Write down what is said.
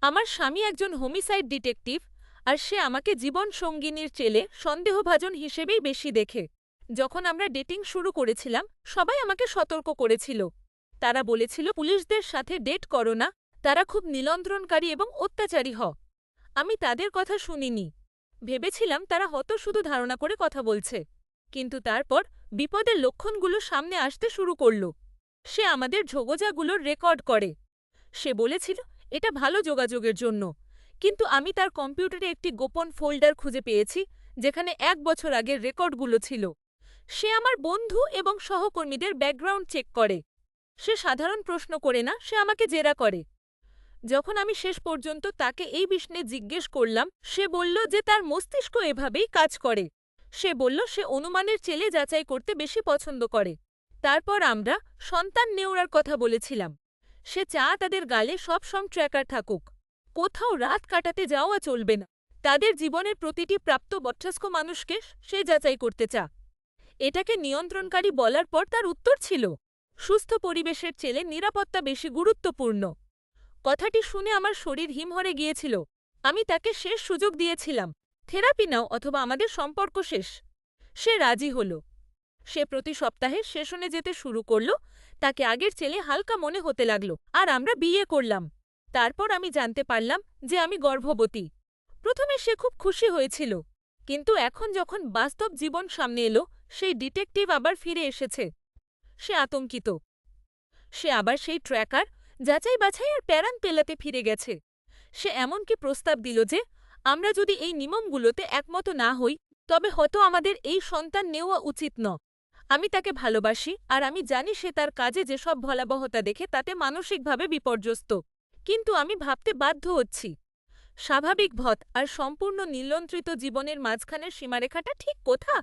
আমার স্বামী একজন হোমিসাইড ডিটেকটিভ আর সে আমাকে জীবন সঙ্গিনীর চেয়ে সন্দেহভাজন হিসেবেই বেশি দেখে। যখন আমরা ডেটিং শুরু করেছিলাম, সবাই আমাকে সতর্ক করেছিল। তারা বলেছিল পুলিশদের সাথে ডেট করো না, তারা খুব নিয়ন্ত্রণকারী এবং অত্যাচারী হয়। আমি তাদের কথা শুনিনি। ভেবেছিলাম তারা হয়তো শুধু ধারণা করে কথা বলছে। কিন্তু তারপর বিপদের লক্ষণগুলো সামনে আসতে শুরু করলো। সে আমাদের ঝগড়াগুলোর রেকর্ড করে। সে বলেছিল এটা ভালো যোগাযোগের জন্য, কিন্তু আমি তার কম্পিউটারে একটি গোপন ফোল্ডার খুঁজে পেয়েছি যেখানে ১ বছর আগের রেকর্ডগুলো ছিল। সে আমার বন্ধু এবং সহকর্মীদের ব্যাকগ্রাউন্ড চেক করে। সে সাধারণ প্রশ্ন করে না, সে আমাকে জেরা করে। যখন আমি শেষ পর্যন্ত তাকে এই বিষয়ে জিজ্ঞেস করলাম, সে বলল যে তার মস্তিষ্ক এভাবেই কাজ করে। সে বলল সে অনুমানের চেলে যাচাই করতে বেশি পছন্দ করে। তারপর আমরা সন্তান নেওয়ার কথা বলেছিলাম। সে তাদের গালে সব ট্র্যাকার থাকুক। কোথাও রাত কাটাতে যাওয়া চলবে না। তাদের জীবনের প্রতিটি প্রাপ্তবয়স্ক মানুষকে সে যাচাই করতে এটাকে নিয়ন্ত্রণকারী বলার পর তার উত্তর ছিল, সুস্থ পরিবেশের চেয়ে নিরাপত্তা বেশি গুরুত্বপূর্ণ। কথাটি শুনে আমার শরীর হিমহরে গিয়েছিল। আমি তাকে শেষ সুযোগ দিয়েছিলাম, থেরাপি নাও অথবা আমাদের সম্পর্ক শেষ। সে রাজি হল। সে প্রতি সপ্তাহে সেশনে যেতে শুরু করলো। তাকে আগের চেয়ে হালকা মনে হতে লাগলো আর আমরা বিয়ে করলাম। তারপর আমি জানতে পারলাম যে আমি গর্ভবতী। প্রথমে সে খুব খুশি হয়েছিল, কিন্তু এখন যখন বাস্তব জীবন সামনে এলো, সেই ডিটেকটিভ আবার ফিরে এসেছে। সে আতঙ্কিত। সে আবার সেই ট্র্যাকার, যাচাই বাছাই আর প্যারান পেলাতে ফিরে গেছে। সে এমনকি প্রস্তাব দিল যে আমরা যদি এই নিয়মগুলোতে একমত না হই, তবে হয়তো আমাদের এই সন্তান নেওয়া উচিত আমি তাকে ভালোবাসি আর আমি জানি সে তার কাজে যেসব ভয়াবহতা দেখে তাতে মানসিকভাবে বিপর্যস্ত। কিন্তু আমি ভাবতে বাধ্য হচ্ছি, স্বাভাবিক ভদ আর সম্পূর্ণ নিয়ন্ত্রিত জীবনের মাঝখানের সীমারেখাটা ঠিক কোথা?